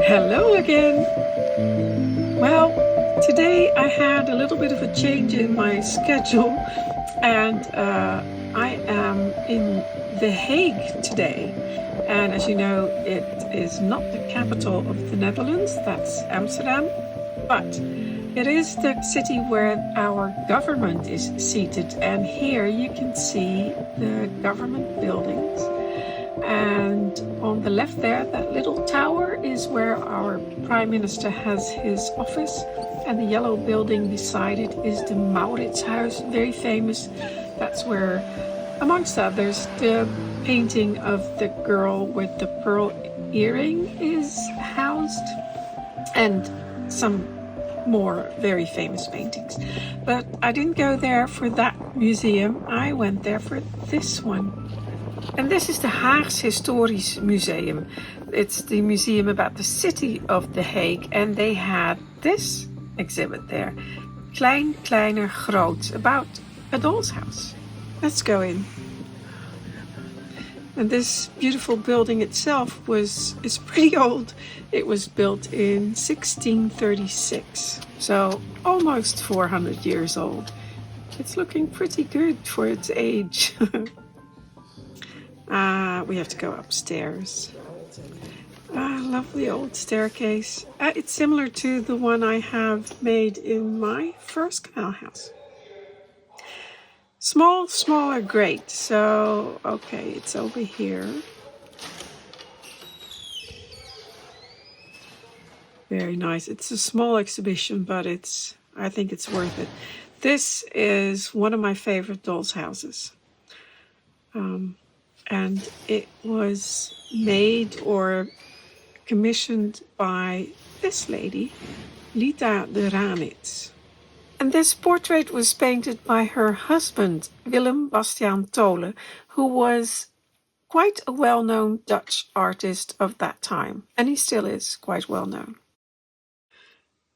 Hello again. Well, today I had a little bit of a change in my schedule, and I am in The Hague today. And as you know, it is not the capital of the Netherlands, that's Amsterdam, but it is the city where our government is seated. And here you can see the government buildings. And on the left there, that little tower is where our Prime Minister has his office. And the yellow building beside it is the Maurits house, very famous. That's where, amongst others, the painting of the girl with the pearl earring is housed. And some more very famous paintings. But I didn't go there for that museum. I went there for this one. And this is the Hague Historical Museum. It's the museum about the city of The Hague, and they had this exhibit there, Klein, Kleiner, Groots, about a doll's house. Let's go in. And this beautiful building itself is pretty old. It was built in 1636, so almost 400 years old. It's looking pretty good for its age. We have to go upstairs. Lovely old staircase. It's similar to the one I have made in my first canal house. Small, smaller, great. So, okay, it's over here. Very nice. It's a small exhibition, but I think it's worth it. This is one of my favorite doll's houses. And it was made or commissioned by this lady, Lita de Ranitz. And this portrait was painted by her husband, Willem Bastiaan Tolen, who was quite a well-known Dutch artist of that time, and he still is quite well-known.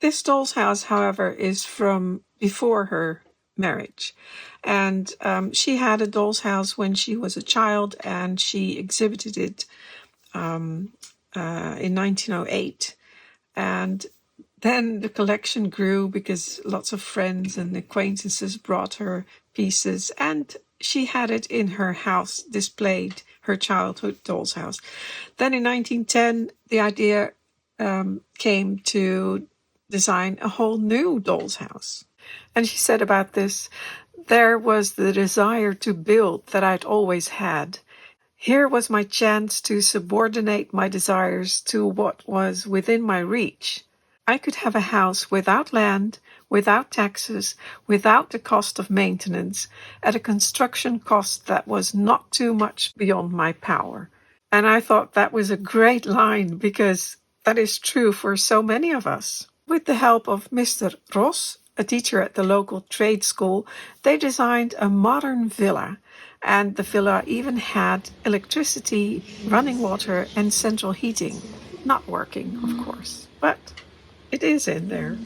This doll's house, however, is from before her marriage. And she had a doll's house when she was a child, and she exhibited it in 1908. And then the collection grew because lots of friends and acquaintances brought her pieces, and she had it in her house displayed, her childhood doll's house. Then in 1910, the idea came to design a whole new doll's house. And she said about this, there was the desire to build that I'd always had. Here was my chance to subordinate my desires to what was within my reach. I could have a house without land, without taxes, without the cost of maintenance, at a construction cost that was not too much beyond my power. And I thought that was a great line, because that is true for so many of us. With the help of Mr. Ros, a teacher at the local trade school, they designed a modern villa. And the villa even had electricity, running water, and central heating. Not working, of course, but it is in there.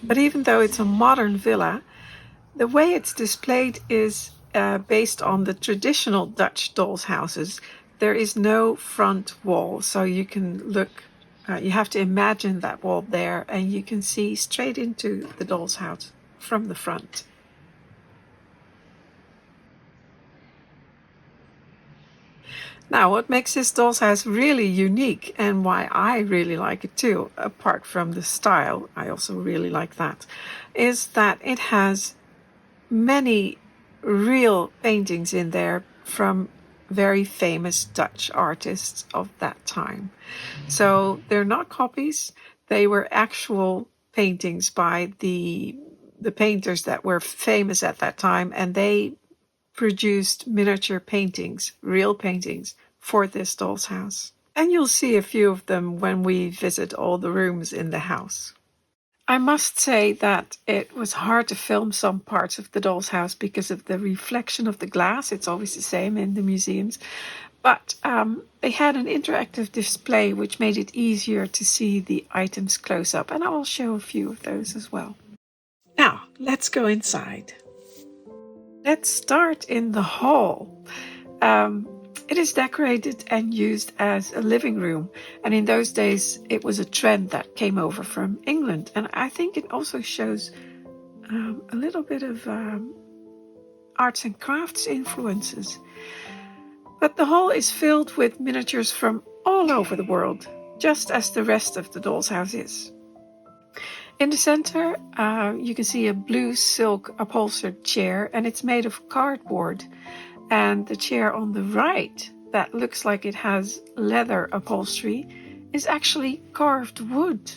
But even though it's a modern villa, the way it's displayed is based on the traditional Dutch doll's houses. There is no front wall, so you can look, you have to imagine that wall there, and you can see straight into the doll's house from the front. Now, what makes this doll's house really unique, and why I really like it too, apart from the style, I also really like that, is that it has many real paintings in there from very famous Dutch artists of that time. So they're not copies, they were actual paintings by the painters that were famous at that time, and they produced miniature paintings, real paintings, for this doll's house. And you'll see a few of them when we visit all the rooms in the house. I must say that it was hard to film some parts of the doll's house because of the reflection of the glass. It's always the same in the museums. But they had an interactive display which made it easier to see the items close up. And I will show a few of those as well. Now, let's go inside. Let's start in the hall. It is decorated and used as a living room, and in those days it was a trend that came over from England, and I think it also shows a little bit of arts and crafts influences. But the hall is filled with miniatures from all over the world, just as the rest of the doll's house is. In the center, you can see a blue silk upholstered chair, and it's made of cardboard. And the chair on the right, that looks like it has leather upholstery, is actually carved wood.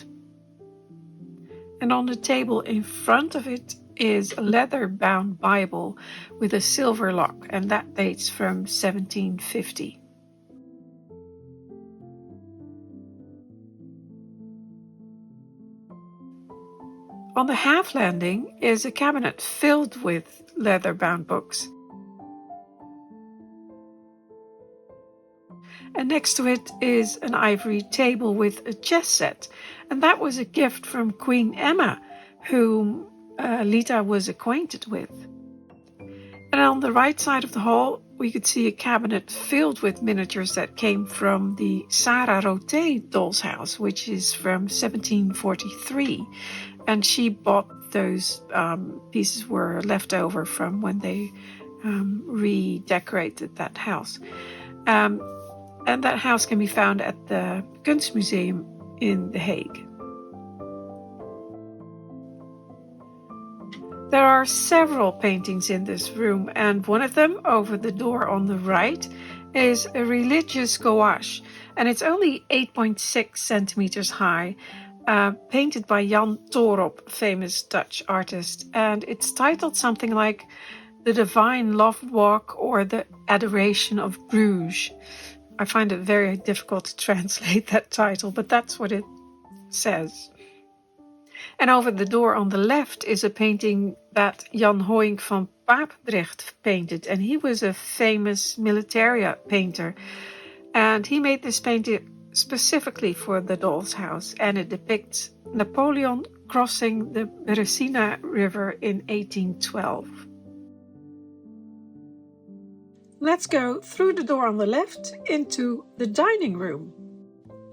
And on the table in front of it is a leather-bound Bible with a silver lock, and that dates from 1750. On the half landing is a cabinet filled with leather-bound books. And next to it is an ivory table with a chess set. And that was a gift from Queen Emma, whom Lita was acquainted with. And on the right side of the hall, we could see a cabinet filled with miniatures that came from the Sarah Roté doll's house, which is from 1743. And she bought those pieces were left over from when they redecorated that house. And that house can be found at the Kunstmuseum in The Hague. There are several paintings in this room, and one of them over the door on the right is a religious gouache, and it's only 8.6 centimeters high, painted by Jan Torop, famous Dutch artist, and it's titled something like The Divine Love Walk or The Adoration of Bruges. I find it very difficult to translate that title, but that's what it says. And over the door on the left is a painting that Jan Hoink van Papendrecht painted, and he was a famous militaria painter. And he made this painting specifically for the doll's house, and it depicts Napoleon crossing the Beresina River in 1812. Let's go through the door on the left into the dining room.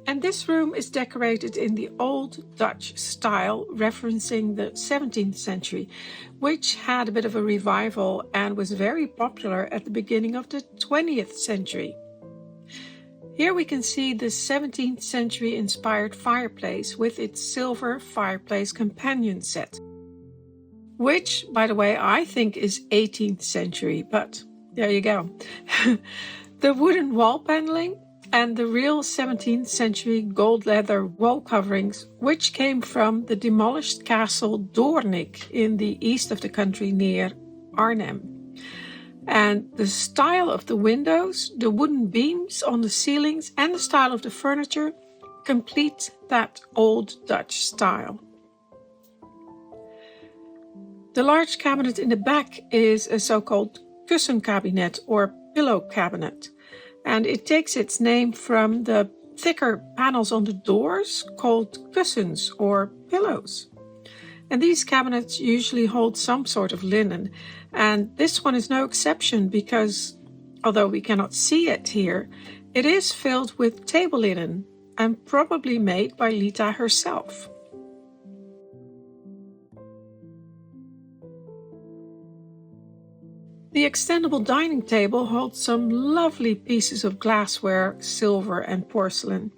And this room is decorated in the old Dutch style, referencing the 17th century, which had a bit of a revival and was very popular at the beginning of the 20th century. Here we can see the 17th century inspired fireplace with its silver fireplace companion set, which, by the way, I think is 18th century, but there you go. The wooden wall paneling and the real 17th century gold leather wall coverings, which came from the demolished castle Doornik in the east of the country near Arnhem. And the style of the windows, the wooden beams on the ceilings, and the style of the furniture complete that old Dutch style. The large cabinet in the back is a so-called kussenkabinet or pillow cabinet, and it takes its name from the thicker panels on the doors called kussens or pillows. And these cabinets usually hold some sort of linen, and this one is no exception because, although we cannot see it here, it is filled with table linen and probably made by Lita herself. The extendable dining table holds some lovely pieces of glassware, silver and porcelain.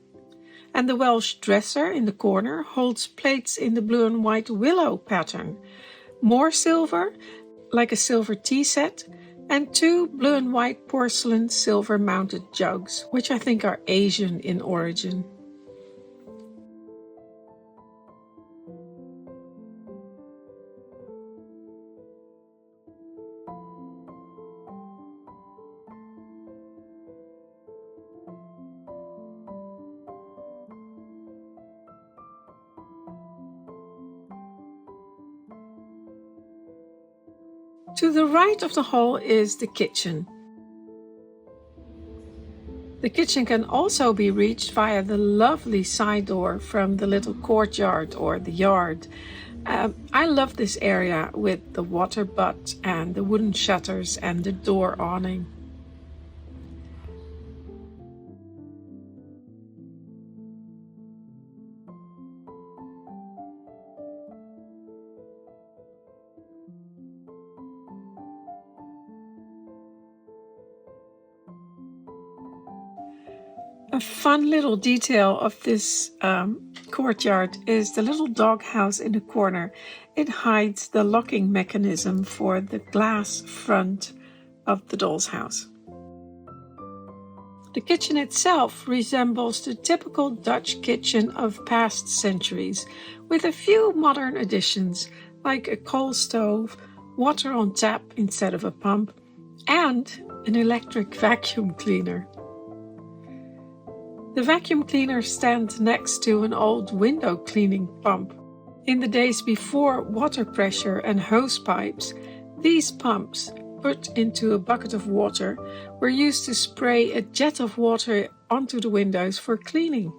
And the Welsh dresser in the corner holds plates in the blue and white willow pattern, more silver, like a silver tea set, and two blue and white porcelain silver mounted jugs, which I think are Asian in origin. To the right of the hall is the kitchen. The kitchen can also be reached via the lovely side door from the little courtyard or the yard. I love this area with the water butt and the wooden shutters and the door awning. A fun little detail of this courtyard is the little doghouse in the corner. It hides the locking mechanism for the glass front of the doll's house. The kitchen itself resembles the typical Dutch kitchen of past centuries, with a few modern additions like a coal stove, water on tap instead of a pump, and an electric vacuum cleaner. The vacuum cleaner stands next to an old window cleaning pump. In the days before water pressure and hose pipes, these pumps, put into a bucket of water, were used to spray a jet of water onto the windows for cleaning.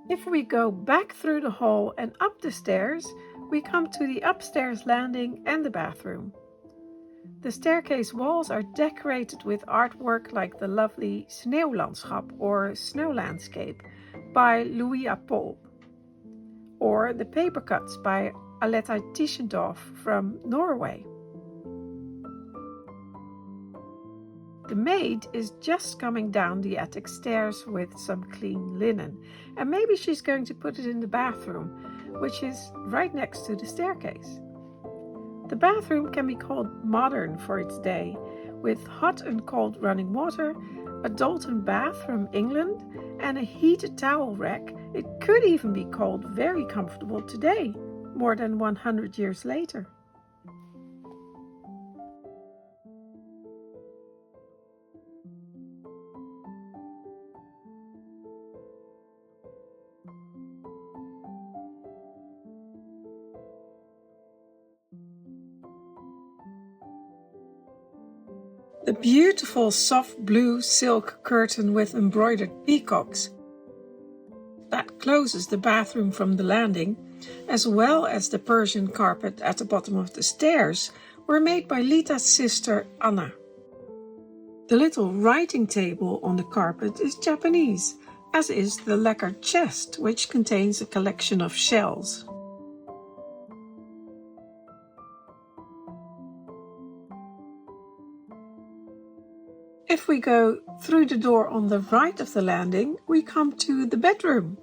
If we go back through the hall and up the stairs, we come to the upstairs landing and the bathroom. The staircase walls are decorated with artwork like the lovely Sneeuwlandschap or Snow Landscape by Louis Appel, or the paper cuts by Aletta Tischendorf from Norway. The maid is just coming down the attic stairs with some clean linen, and maybe she's going to put it in the bathroom, which is right next to the staircase. The bathroom can be called modern for its day, with hot and cold running water, a Dalton bath from England, and a heated towel rack. It could even be called very comfortable today, more than 100 years later. The beautiful soft blue silk curtain with embroidered peacocks that closes the bathroom from the landing, as well as the Persian carpet at the bottom of the stairs, were made by Lita's sister Anna. The little writing table on the carpet is Japanese, as is the lacquered chest, which contains a collection of shells. If we go through the door on the right of the landing, we come to the bedroom.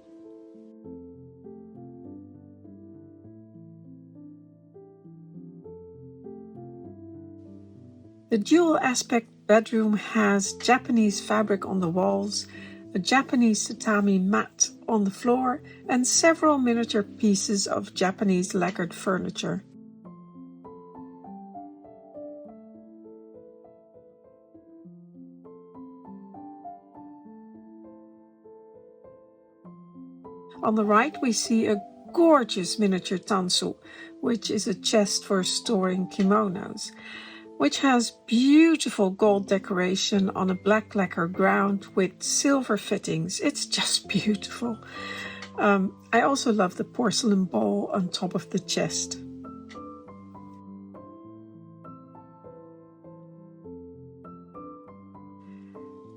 The dual aspect bedroom has Japanese fabric on the walls, a Japanese tatami mat on the floor, and several miniature pieces of Japanese lacquered furniture. On the right we see a gorgeous miniature tansu, which is a chest for storing kimonos, which has beautiful gold decoration on a black lacquer ground with silver fittings. It's just beautiful. I also love the porcelain bowl on top of the chest.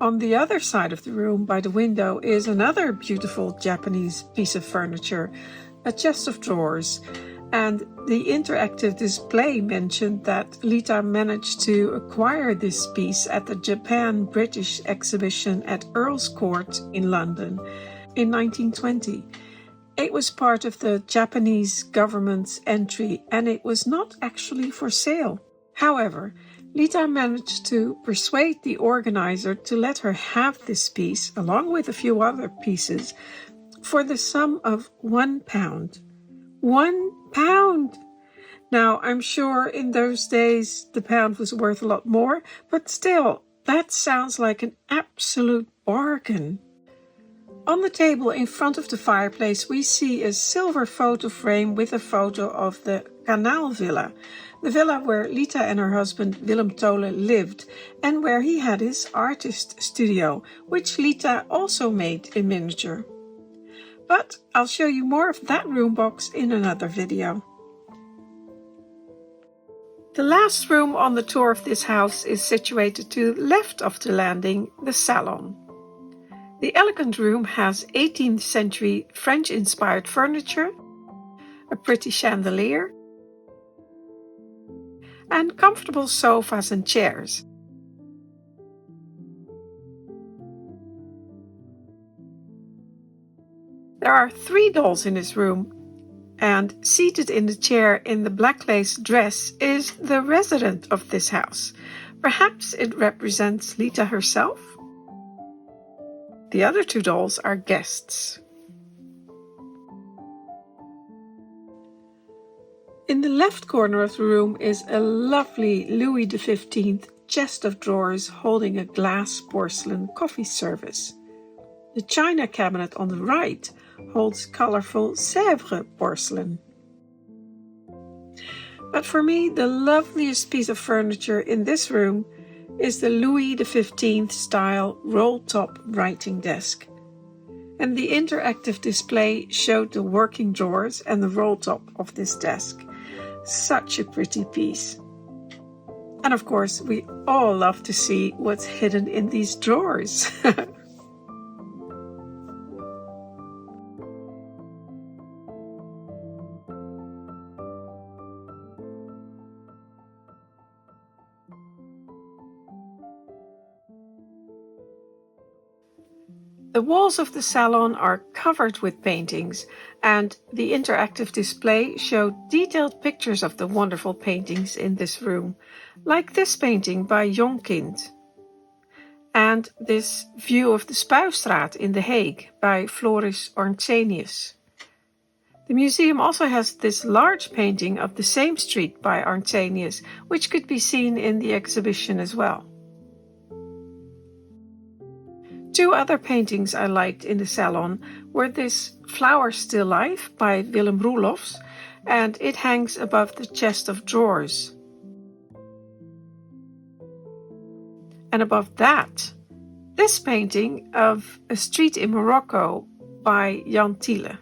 On the other side of the room, by the window, is another beautiful Japanese piece of furniture, a chest of drawers. And the interactive display mentioned that Lita managed to acquire this piece at the Japan-British exhibition at Earl's Court in London in 1920. It was part of the Japanese government's entry, and it was not actually for sale. However, Lita managed to persuade the organizer to let her have this piece, along with a few other pieces, for the sum of £1. £1! Now, I'm sure in those days the pound was worth a lot more, but still, that sounds like an absolute bargain. On the table in front of the fireplace, we see a silver photo frame with a photo of the Canal Villa, the villa where Lita and her husband Willem Tole lived and where he had his artist studio, which Lita also made in miniature. But I'll show you more of that room box in another video. The last room on the tour of this house is situated to the left of the landing, the Salon. The elegant room has 18th century French-inspired furniture, a pretty chandelier, and comfortable sofas and chairs. There are 3 dolls in this room, and seated in the chair in the black lace dress is the resident of this house. Perhaps it represents Lita herself? The other 2 dolls are guests. In the left corner of the room is a lovely Louis XV chest of drawers holding a glass porcelain coffee service. The china cabinet on the right holds colorful Sèvres porcelain. But for me, the loveliest piece of furniture in this room is the Louis XV style roll-top writing desk. And the interactive display showed the working drawers and the roll-top of this desk. Such a pretty piece. And of course, we all love to see what's hidden in these drawers. The walls of the salon are covered with paintings, and the interactive display showed detailed pictures of the wonderful paintings in this room, like this painting by Jonkind, and this view of the Spuistraat in The Hague by Floris Ornzenius. The museum also has this large painting of the same street by Ornzenius, which could be seen in the exhibition as well. 2 other paintings I liked in the salon were this Flower Still Life by Willem Roelofs, and it hangs above the chest of drawers. And above that, this painting of A Street in Morocco by Jan Thiele.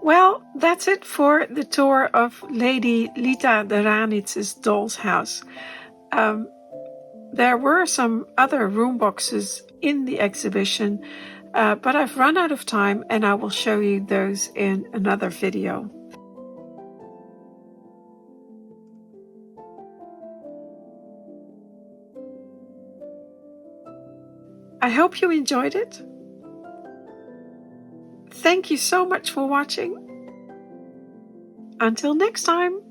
Well, that's it for the tour of Lady Lita de Ranitz's doll's house. There were some other room boxes in the exhibition, but I've run out of time and I will show you those in another video. I hope you enjoyed it. Thank you so much for watching. Until next time.